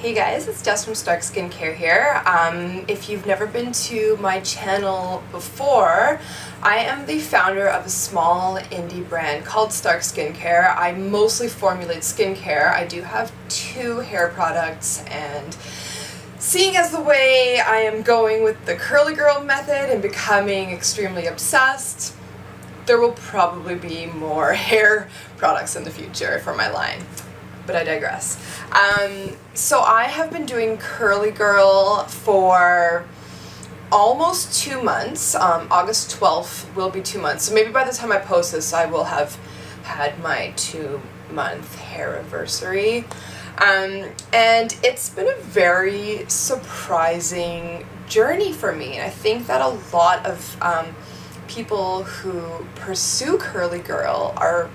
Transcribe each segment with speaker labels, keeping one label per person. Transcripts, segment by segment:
Speaker 1: Hey guys, it's Jess from Stark Skincare here. If you've never been to my channel before, I am the founder of a small indie brand called Stark Skincare. I mostly formulate skincare. I do have 2 hair products, and seeing as the way I am going with the curly girl method and becoming extremely obsessed, there will probably be more hair products in the future for my line. But I digress. So I have been doing curly girl for almost 2 months. August 12th will be 2 months. So maybe by the time I post this, I will have had my 2-month hair anniversary. And it's been a very surprising journey for me. And I think that a lot of people who pursue curly girl are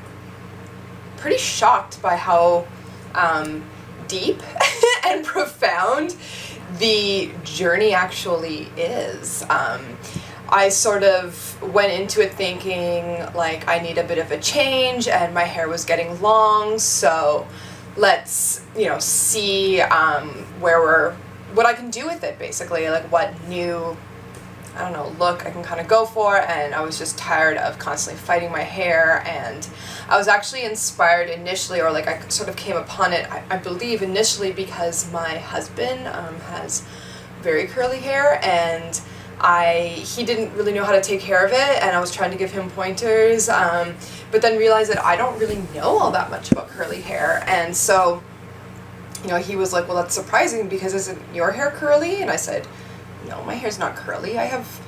Speaker 1: pretty shocked by how deep and profound the journey actually is. I sort of went into it thinking like I need a bit of a change, and my hair was getting long, so let's see what I can do with it, basically, like what new look I can kind of go for. And I was just tired of constantly fighting my hair, and I was actually inspired initially, or like I sort of came upon it, I believe initially because my husband has very curly hair, and he didn't really know how to take care of it, and I was trying to give him pointers, but then realized that I don't really know all that much about curly hair. And so he was like, well, that's surprising because isn't your hair curly? And I said, no, my hair's not curly. I have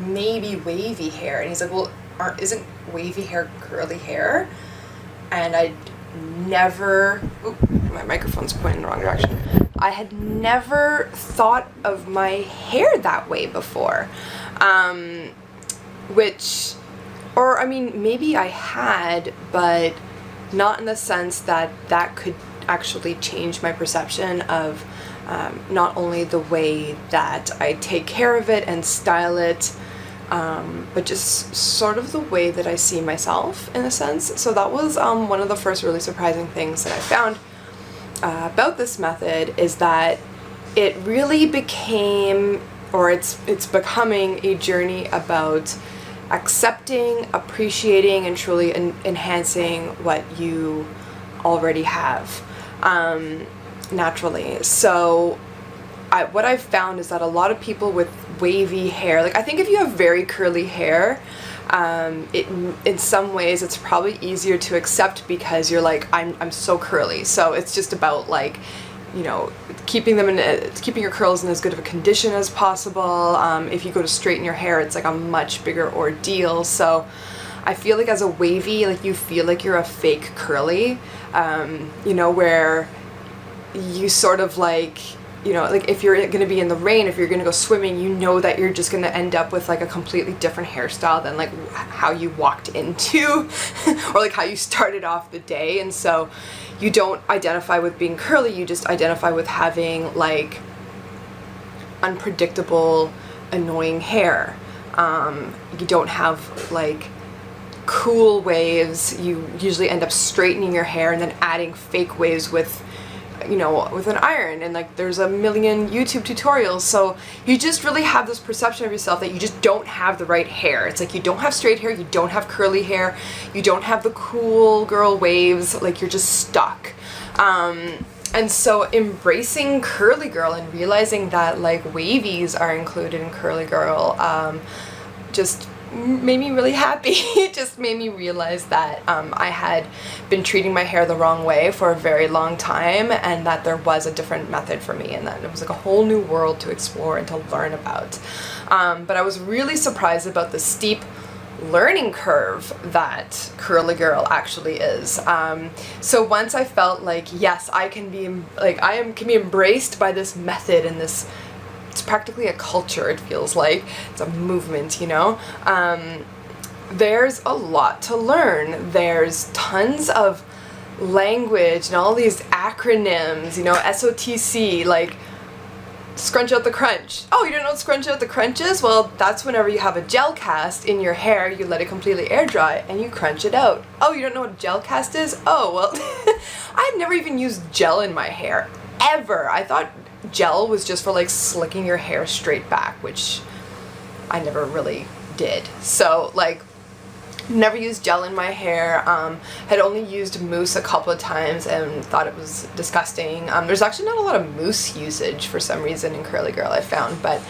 Speaker 1: maybe wavy hair. And he's like, well, isn't wavy hair curly hair? And I never, my microphone's pointing in the wrong direction. I had never thought of my hair that way before. Maybe I had, but not in the sense that that could actually change my perception of not only the way that I take care of it and style it, but just sort of the way that I see myself, in a sense. So that was one of the first really surprising things that I found about this method, is that it really became, or it's becoming a journey about accepting, appreciating, and truly enhancing what you already have. Naturally. So what I've found is that a lot of people with wavy hair, like I think if you have very curly hair, in some ways it's probably easier to accept because you're like, I'm so curly, so it's just about like keeping your curls in as good of a condition as possible. If you go to straighten your hair, it's like a much bigger ordeal. So I feel like as a wavy, like you feel like you're a fake curly, where you sort of like if you're going to be in the rain, if you're going to go swimming, that you're just going to end up with like a completely different hairstyle than like how you walked into or like how you started off the day. And so you don't identify with being curly, you just identify with having like unpredictable, annoying hair. You don't have like cool waves. You usually end up straightening your hair and then adding fake waves with an iron, and like there's a million YouTube tutorials. So you just really have this perception of yourself that you just don't have the right hair. It's like you don't have straight hair, you don't have curly hair, you don't have the cool girl waves, like you're just stuck. And so embracing curly girl and realizing that like wavies are included in curly girl just made me really happy. It just made me realize that I had been treating my hair the wrong way for a very long time, and that there was a different method for me, and that it was like a whole new world to explore and to learn about. But I was really surprised about the steep learning curve that curly girl actually is. So once I felt like, yes, I can be embraced by this method and this, it's practically a culture, it feels like. It's a movement, there's a lot to learn. There's tons of language and all these acronyms, SOTC, like scrunch out the crunch. Oh, you don't know what scrunch out the crunch is? Well, that's whenever you have a gel cast in your hair, you let it completely air dry and you crunch it out. Oh, you don't know what gel cast is? Oh, well, I've never even used gel in my hair ever. I thought gel was just for like slicking your hair straight back, which I never really did. So like, never used gel in my hair. Had only used mousse a couple of times and thought it was disgusting. There's actually not a lot of mousse usage for some reason in Curly Girl, I found, but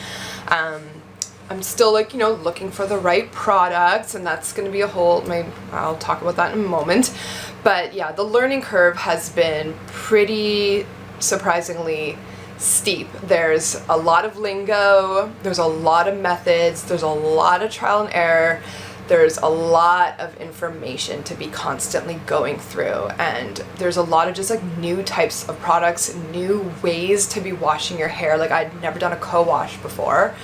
Speaker 1: I'm still like, you know, looking for the right products, and that's going to be a whole, I'll talk about that in a moment. But yeah, the learning curve has been pretty surprisingly steep. There's a lot of lingo, there's a lot of methods, there's a lot of trial and error, there's a lot of information to be constantly going through, and there's a lot of just like new types of products, new ways to be washing your hair. Like, I'd never done a co-wash before,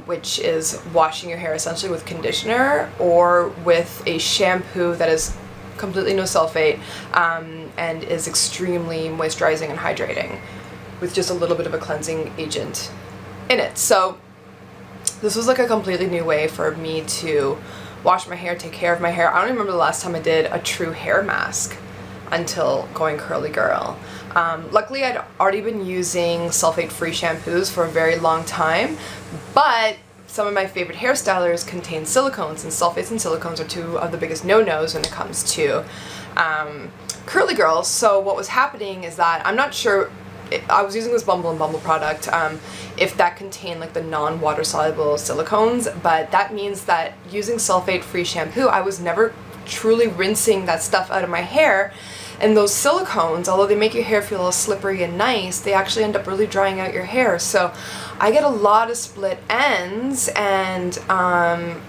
Speaker 1: which is washing your hair essentially with conditioner or with a shampoo that is completely no sulfate, and is extremely moisturizing and hydrating with just a little bit of a cleansing agent in it. So this was like a completely new way for me to wash my hair, take care of my hair. I don't remember the last time I did a true hair mask until going Curly Girl. Luckily, I'd already been using sulfate-free shampoos for a very long time, but some of my favorite hairstylers contain silicones, and sulfates and silicones are two of the biggest no-nos when it comes to Curly Girl. So what was happening is that I'm not sure, I was using this Bumble and Bumble product, if that contained like the non-water soluble silicones, but that means that using sulfate-free shampoo, I was never truly rinsing that stuff out of my hair. And those silicones, although they make your hair feel all slippery and nice, they actually end up really drying out your hair. So I get a lot of split ends, and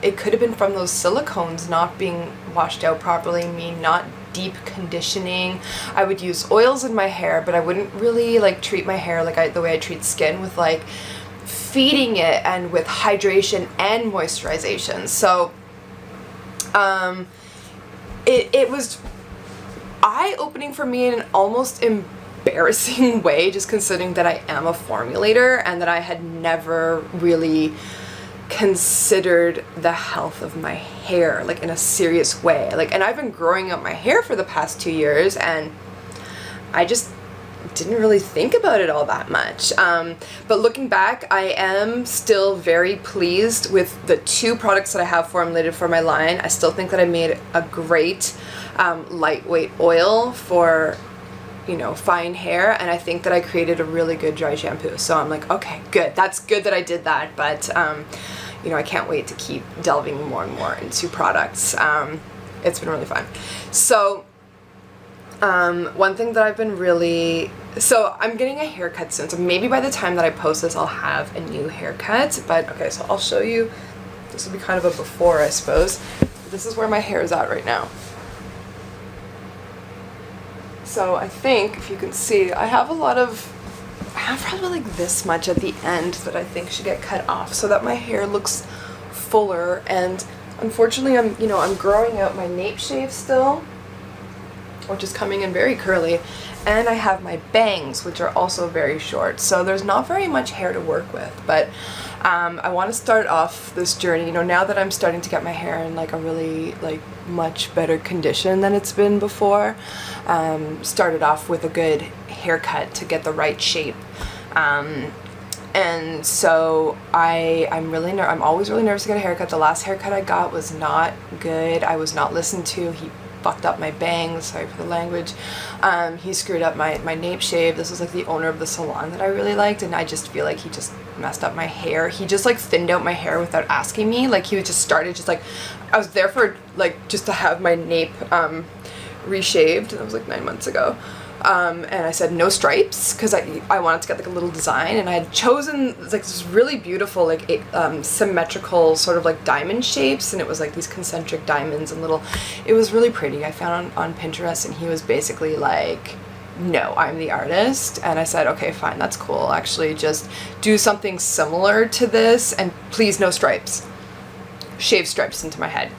Speaker 1: it could have been from those silicones not being washed out properly, me not deep conditioning. I would use oils in my hair, but I wouldn't really like treat my hair like the way I treat skin, with like feeding it and with hydration and moisturization. So it was eye-opening for me in an almost embarrassing way, just considering that I am a formulator and that I had never really considered the health of my hair like in a serious way. Like, and I've been growing out my hair for the past 2 years, and I just didn't really think about it all that much. But looking back, I am still very pleased with the 2 products that I have formulated for my line. I still think that I made a great lightweight oil for, you know, fine hair, and I think that I created a really good dry shampoo. So I'm like, okay, good. That's good that I did that, but you know, I can't wait to keep delving more and more into products. It's been really fun. So one thing that I've been really, so I'm getting a haircut soon, so maybe by the time that I post this I'll have a new haircut. But okay, so I'll show you, this will be kind of a before, I suppose. This is where my hair is at right now. So I think, if you can see, I have probably like this much at the end that I think should get cut off so that my hair looks fuller. And unfortunately, I'm growing out my nape shave still, which is coming in very curly, and I have my bangs, which are also very short. So there's not very much hair to work with, but I want to start off this journey, you know, now that I'm starting to get my hair in like a really like much better condition than it's been before. Started off with a good haircut to get the right shape. And so I'm always really nervous to get a haircut. The last haircut I got was not good. I was not listened to. He fucked up my bangs, sorry for the language. He screwed up my nape shave. This was like the owner of the salon that I really liked, and I just feel like he just messed up my hair. He just like thinned out my hair without asking me. Like, he was just started just like, I was there for like just to have my nape reshaved. That was like 9 months ago. And I said no stripes because I wanted to get like a little design, and I had chosen like this really beautiful like symmetrical sort of like diamond shapes, and it was like these concentric diamonds and little, it was really pretty. I found on Pinterest, and he was basically like, no, I'm the artist. And I said, okay, fine, that's cool. Actually, just do something similar to this, and please no stripes. Shave stripes into my head.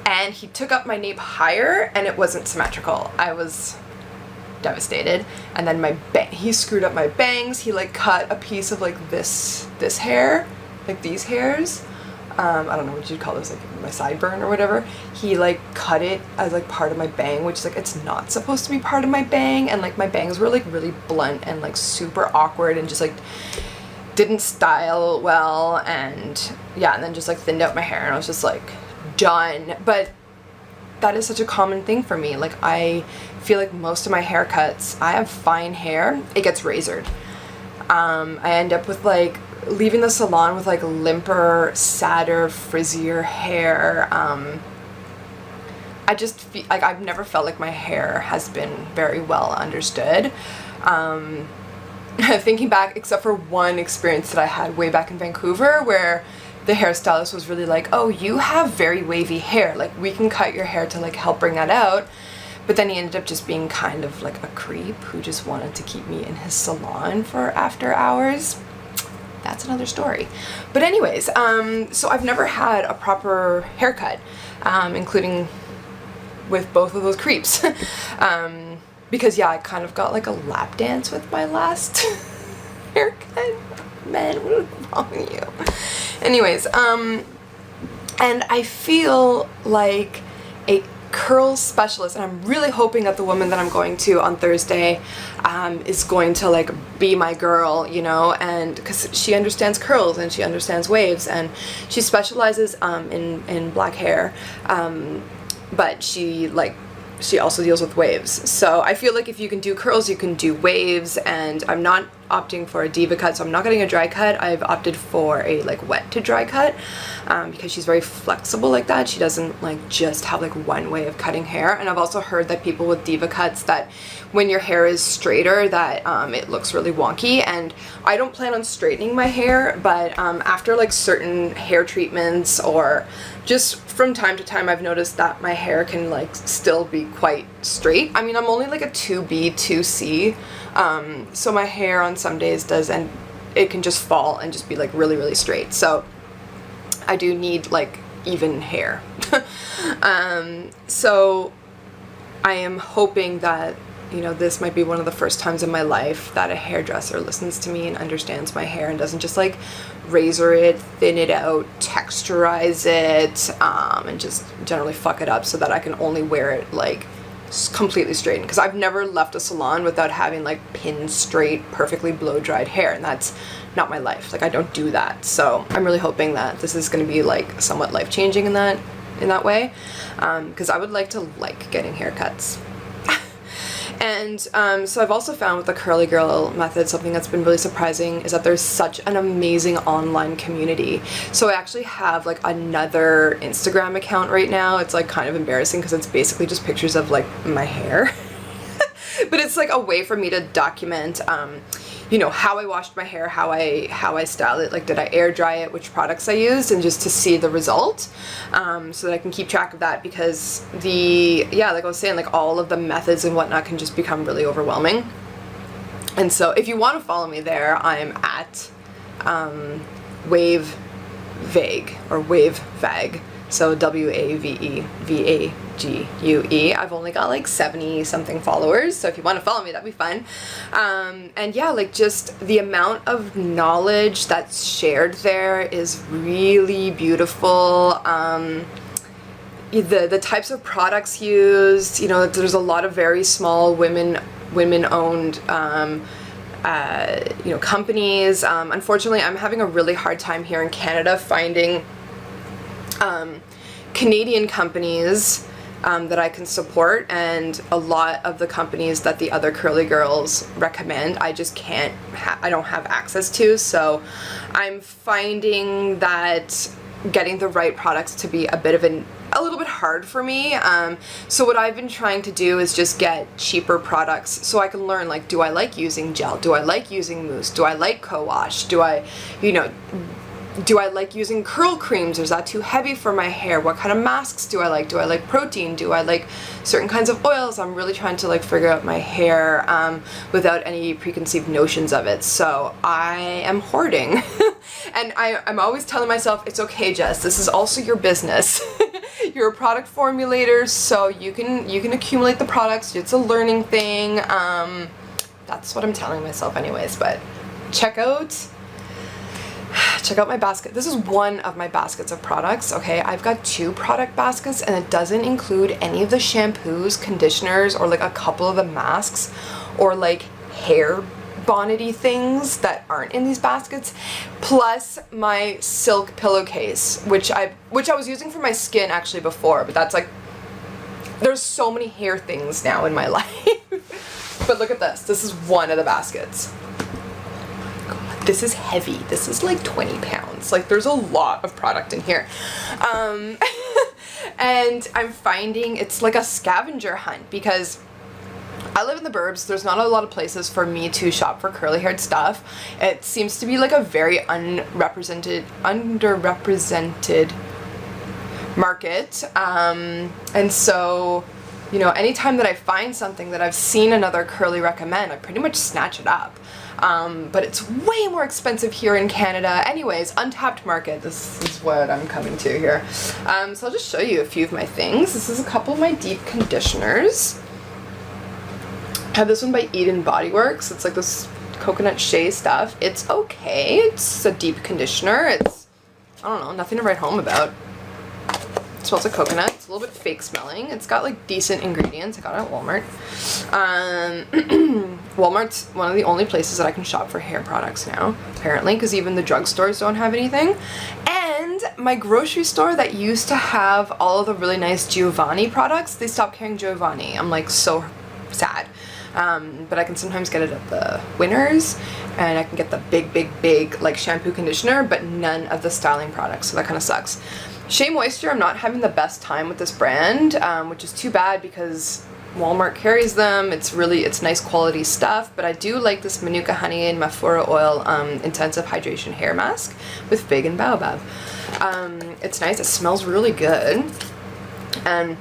Speaker 1: And he took up my nape higher, and it wasn't symmetrical. I was devastated. And then he screwed up my bangs. He like cut a piece of like this hair, like these hairs, I don't know what you'd call this, like my sideburn or whatever, he like cut it as like part of my bang, which is like, it's not supposed to be part of my bang, and like my bangs were like really blunt and like super awkward and just like didn't style well, and yeah, and then just like thinned out my hair, and I was just like done. But that is such a common thing for me. Like I feel like most of my haircuts, I have fine hair, it gets razored. I end up with like leaving the salon with like limper, sadder, frizzier hair. I just feel like I've never felt like my hair has been very well understood. Thinking back, except for one experience that I had way back in Vancouver where the hairstylist was really like, oh, you have very wavy hair, like we can cut your hair to like help bring that out. But then he ended up just being kind of like a creep who just wanted to keep me in his salon for after hours. That's another story. But anyways, so I've never had a proper haircut, including with both of those creeps. Because yeah, I kind of got like a lap dance with my last haircut. Man, what is wrong with you? Anyways, and I feel like a curl specialist, and I'm really hoping that the woman that I'm going to on Thursday is going to like be my girl, you know, and because she understands curls and she understands waves, and she specializes in black hair, but she also deals with waves. So I feel like if you can do curls, you can do waves, and I'm not opting for a diva cut, so I'm not getting a dry cut. I've opted for a like wet to dry cut, because she's very flexible like that. She doesn't like just have like one way of cutting hair. And I've also heard that people with diva cuts, that when your hair is straighter, that it looks really wonky. And I don't plan on straightening my hair, but after like certain hair treatments, or just from time to time, I've noticed that my hair can like still be quite straight. I mean, I'm only like a 2B, 2C, so my hair on some days does, and it can just fall and just be like really, really straight. So I do need like even hair. So I am hoping that, you know, this might be one of the first times in my life that a hairdresser listens to me and understands my hair and doesn't just like razor it, thin it out, texturize it, and just generally fuck it up so that I can only wear it like completely straightened. Because I've never left a salon without having like pin straight, perfectly blow dried hair, and that's not my life. Like I don't do that. So I'm really hoping that this is going to be like somewhat life changing in that way, because I would like to like getting haircuts. And so I've also found with the curly girl method, something that's been really surprising is that there's such an amazing online community. So I actually have like another Instagram account right now. It's like kind of embarrassing because it's basically just pictures of like my hair. But it's like a way for me to document, you know, how I washed my hair, how I styled it, like did I air dry it, which products I used, and just to see the result, so that I can keep track of that, because like I was saying, like all of the methods and whatnot can just become really overwhelming. And so if you want to follow me there, I'm at Wave Vague, or Wave Vag, so WAVEVAGUE. I've only got like 70 something followers, so if you want to follow me, that'd be fun. And yeah, like just the amount of knowledge that's shared there is really beautiful. The types of products used, you know, there's a lot of very small women-owned you know, companies. Unfortunately, I'm having a really hard time here in Canada finding Canadian companies that I can support, and a lot of the companies that the other curly girls recommend, I just can't, I don't have access to. So I'm finding that getting the right products to be a little bit hard for me. So what I've been trying to do is just get cheaper products so I can learn, like, do I like using gel? Do I like using mousse? Do I like co-wash? Do I like using curl creams, or is that too heavy for my hair? What kind of masks do I like? Do I like protein? Do I like certain kinds of oils? I'm really trying to like figure out my hair without any preconceived notions of it. So I am hoarding. And I'm always telling myself, it's okay, Jess, this is also your business. You're a product formulator, so you can accumulate the products. It's a learning thing. That's what I'm telling myself anyways. But check out check out my basket. This is one of my baskets of products, okay? I've got 2 product baskets, and it doesn't include any of the shampoos, conditioners, or like a couple of the masks, or like hair bonnety things that aren't in these baskets, plus my silk pillowcase, which I was using for my skin actually before, but that's like, there's so many hair things now in my life. But look at this. This is one of the baskets. This is heavy. This is like 20 pounds. Like, there's a lot of product in here. And I'm finding it's like a scavenger hunt because I live in the burbs. There's not a lot of places for me to shop for curly haired stuff. It seems to be like a very underrepresented market. And so, you know, anytime that I find something that I've seen another curly recommend, I pretty much snatch it up. But it's way more expensive here in Canada. Anyways, untapped market, this is what I'm coming to here. So I'll just show you a few of my things. This is a couple of my deep conditioners. I have this one by Eden Body Works. It's like this coconut shea stuff. It's okay. It's a deep conditioner. It's, I don't know, nothing to write home about. It smells like coconut. It's a little bit fake smelling. It's got like decent ingredients. I got it at Walmart. Walmart's one of the only places that I can shop for hair products now, apparently, because even the drugstores don't have anything. And my grocery store that used to have all of the really nice Giovanni products, they stopped carrying Giovanni. I'm like so sad. But I can sometimes get it at the Winners, and I can get the big like shampoo conditioner, but none of the styling products, so that kind of sucks. Shea Moisture, I'm not having the best time with this brand, which is too bad because Walmart carries them. It's nice quality stuff, but I do like this Manuka Honey and Mafura Oil Intensive Hydration Hair Mask with Fig and Baobab. It's nice. It smells really good, and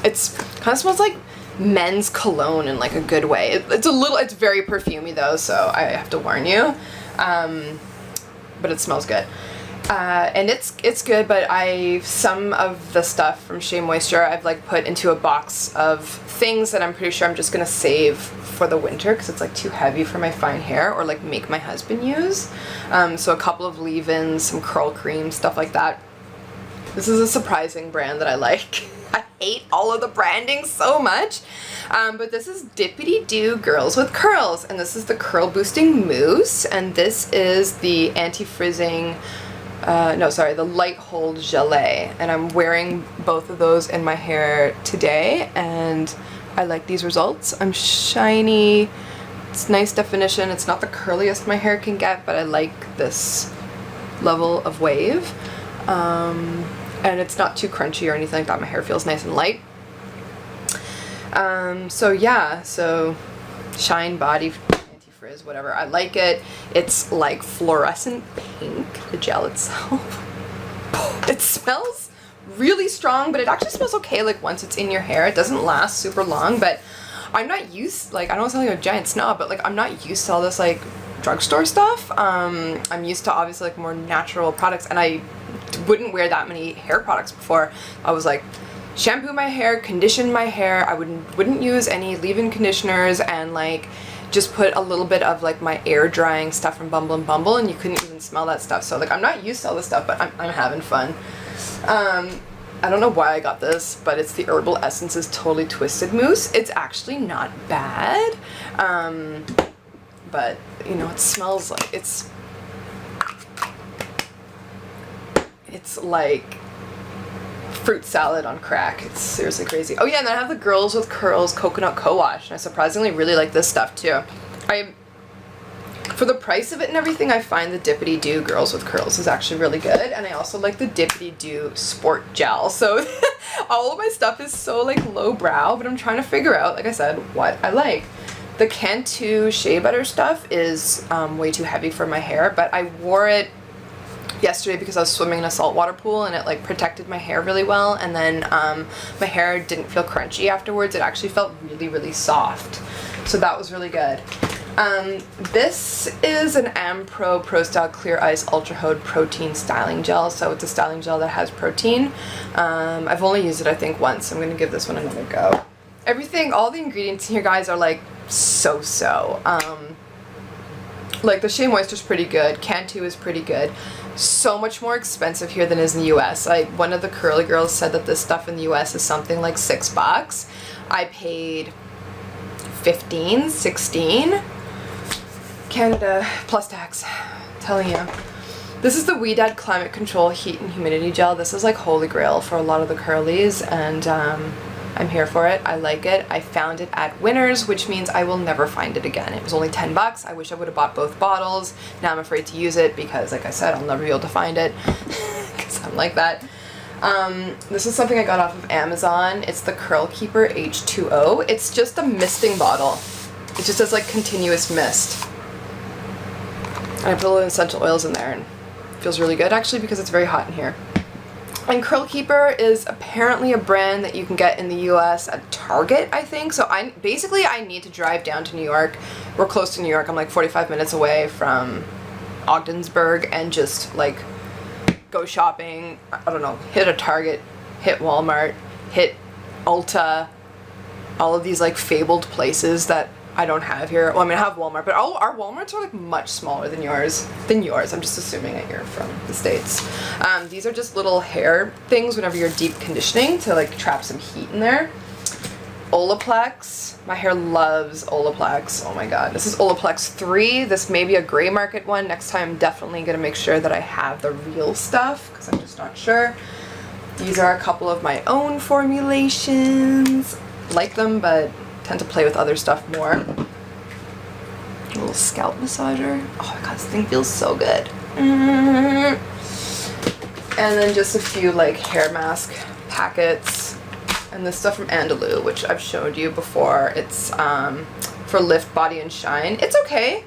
Speaker 1: it's kind of smells like men's cologne in like a good way. It's very perfumey though, so I have to warn you. But it smells good. And it's good, but some of the stuff from Shea Moisture I've like put into a box of things that I'm pretty sure I'm just gonna save for the winter because it's like too heavy for my fine hair, or like make my husband use. So a couple of leave-ins, some curl cream, stuff like that. This is a surprising brand that I like. I hate all of the branding so much. But this is Dippity Doo Girls with Curls, and this is the Curl Boosting Mousse, and this is the anti-frizzing, the light hold gelée, and I'm wearing both of those in my hair today, and I like these results. I'm shiny, it's nice definition, it's not the curliest my hair can get, but I like this level of wave. And it's not too crunchy or anything like that. My hair feels nice and light. So yeah, so shine body anti-frizz, whatever. I like it. It's like fluorescent pink, the gel itself. It smells really strong, but it actually smells okay like once it's in your hair. It doesn't last super long, but I'm not used, like, I don't sound like a giant snob, but like I'm not used to all this like drugstore stuff. I'm used to obviously like more natural products, and I wouldn't wear that many hair products before. I was like, shampoo my hair, condition my hair. I wouldn't use any leave-in conditioners, and like just put a little bit of like my air drying stuff from Bumble and Bumble, and you couldn't even smell that stuff. So like I'm not used to all this stuff, but I'm having fun. I don't know why I got this, but it's the Herbal Essences Totally Twisted Mousse. It's actually not bad, but you know, it smells like it's like fruit salad on crack. It's seriously crazy. Oh yeah, and then I have the Girls with Curls Coconut Co-Wash, and I surprisingly really like this stuff too. For the price of it and everything, I find the Dippity Doo Girls with Curls is actually really good, and I also like the Dippity Doo Sport Gel. So all of my stuff is so like low brow, but I'm trying to figure out, like I said, what I like. The Cantu Shea Butter stuff is way too heavy for my hair, but I wore it yesterday because I was swimming in a saltwater pool, and it like protected my hair really well, and then my hair didn't feel crunchy afterwards. It actually felt really, really soft, so that was really good. This is an Ampro Pro Style Clear Ice Ultra Hode Protein Styling Gel, so it's a styling gel that has protein. I've only used it I think once. I'm gonna give this one another go. Everything, all the ingredients here, guys, are like so-so. Like the Shea Moisture is pretty good. Cantu is pretty good. So much more expensive here than it is in the US. One of the curly girls said that this stuff in the US is something like $6. I paid 15, 16. Canada plus tax. I'm telling you. This is the Weedad Climate Control Heat and Humidity Gel. This is like holy grail for a lot of the curlies, and I'm here for it. I like it. I found it at Winners, which means I will never find it again. It was only $10. I wish I would have bought both bottles. Now I'm afraid to use it because, like I said, I'll never be able to find it because I'm like that. This is something I got off of Amazon. It's the Keeper H2o. It's just a misting bottle. It just does like continuous mist. And I put a little essential oils in there, and it feels really good actually because it's very hot in here. And Curl Keeper is apparently a brand that you can get in the US at Target, I think. So I need to drive down to New York. We're close to New York. I'm like 45 minutes away from Ogdensburg, and just like go shopping. I don't know, hit a Target, hit Walmart, hit Ulta, all of these like fabled places that I don't have here. Well, I mean, I have Walmart, but our Walmarts are like much smaller than yours. I'm just assuming that you're from the States. These are just little hair things whenever you're deep conditioning to like trap some heat in there. Olaplex. My hair loves Olaplex. Oh my god. This is Olaplex 3. This may be a gray market one. Next time I'm definitely going to make sure that I have the real stuff because I'm just not sure. These are a couple of my own formulations. Like them, but tend to play with other stuff more. A little scalp massager. Oh my god, this thing feels so good. And then just a few like hair mask packets. And this stuff from Andalou, which I've showed you before. It's for Lift, Body, and Shine. It's okay.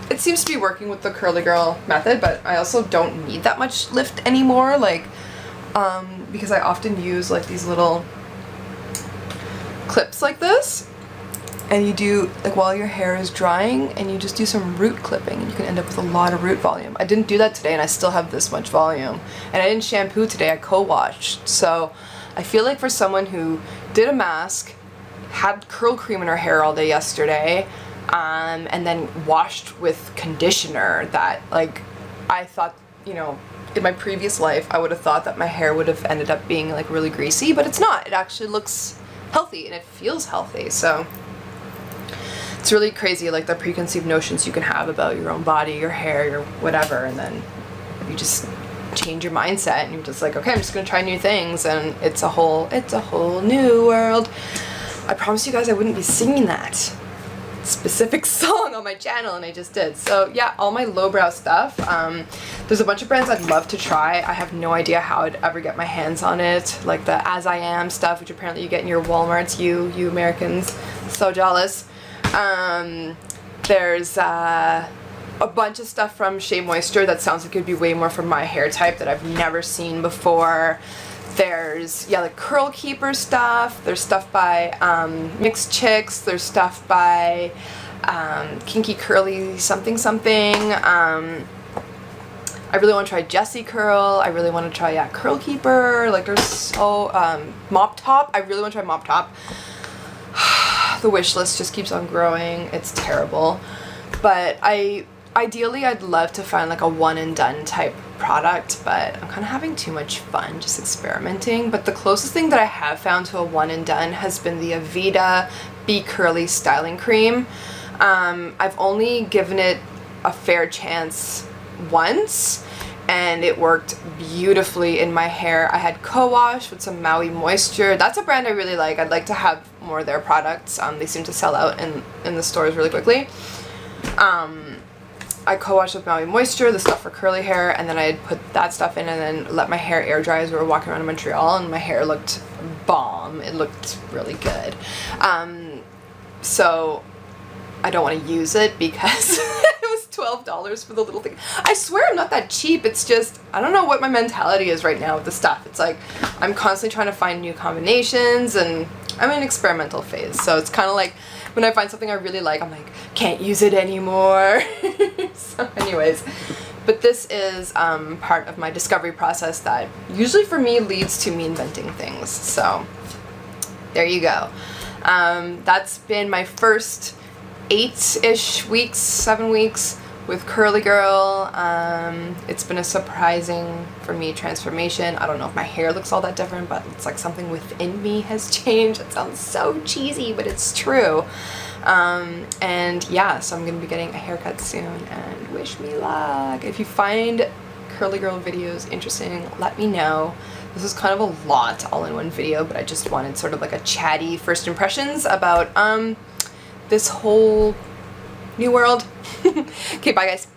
Speaker 1: It seems to be working with the curly girl method, but I also don't need that much lift anymore. Like, because I often use like these little clips like this, and you do like while your hair is drying, and you just do some root clipping, and you can end up with a lot of root volume. I didn't do that today, and I still have this much volume, and I didn't shampoo today. I co-washed. So I feel like for someone who did a mask, had curl cream in her hair all day yesterday, and then washed with conditioner, that like I thought, you know, in my previous life I would have thought that my hair would have ended up being like really greasy, but it's not. It actually looks healthy and it feels healthy. So it's really crazy, like the preconceived notions you can have about your own body, your hair, your whatever, and then you just change your mindset and you're just like, okay, I'm just gonna try new things, and it's a whole new world. I promised you guys I wouldn't be singing that specific song on my channel, and I just did. So yeah, all my lowbrow stuff. There's a bunch of brands I'd love to try. I have no idea how I'd ever get my hands on it, like the As I Am stuff, which apparently you get in your Walmarts, you Americans. So jealous. There's a bunch of stuff from Shea Moisture that sounds like it would be way more for my hair type that I've never seen before. There's, yeah, like Curl Keeper stuff. There's stuff by Mixed Chicks. There's stuff by Kinky Curly something something. I really want to try Jessie Curl. I really want to try, yeah, Curl Keeper. Like there's so, Mop Top. I really want to try Mop Top. The wish list just keeps on growing. It's terrible. But ideally I'd love to find like a one and done type product, but I'm kind of having too much fun just experimenting. But the closest thing that I have found to a one and done has been the Aveda Be Curly Styling Cream. I've only given it a fair chance once, and it worked beautifully in my hair. I had co-wash with some Maui Moisture. That's a brand I really like. I'd like to have more of their products. They seem to sell out in the stores really quickly. I co-washed with Maui Moisture, the stuff for curly hair, and then I'd put that stuff in and then let my hair air dry as we were walking around in Montreal, and my hair looked bomb. It looked really good. So I don't want to use it because it was $12 for the little thing. I swear I'm not that cheap. It's just, I don't know what my mentality is right now with the stuff. It's like I'm constantly trying to find new combinations, and I'm in an experimental phase. So it's kind of like when I find something I really like, I'm like, can't use it anymore. So anyways, but this is part of my discovery process that usually for me leads to me inventing things. So there you go. That's been my first 8-ish weeks, 7 weeks with Curly Girl. It's been a surprising, for me, transformation. I don't know if my hair looks all that different, but it's like something within me has changed. It sounds so cheesy, but it's true. And yeah, so I'm gonna be getting a haircut soon, and wish me luck. If you find Curly Girl videos interesting, let me know. This is kind of a lot all in one video, but I just wanted sort of like a chatty first impressions about this whole new world. Okay, bye guys.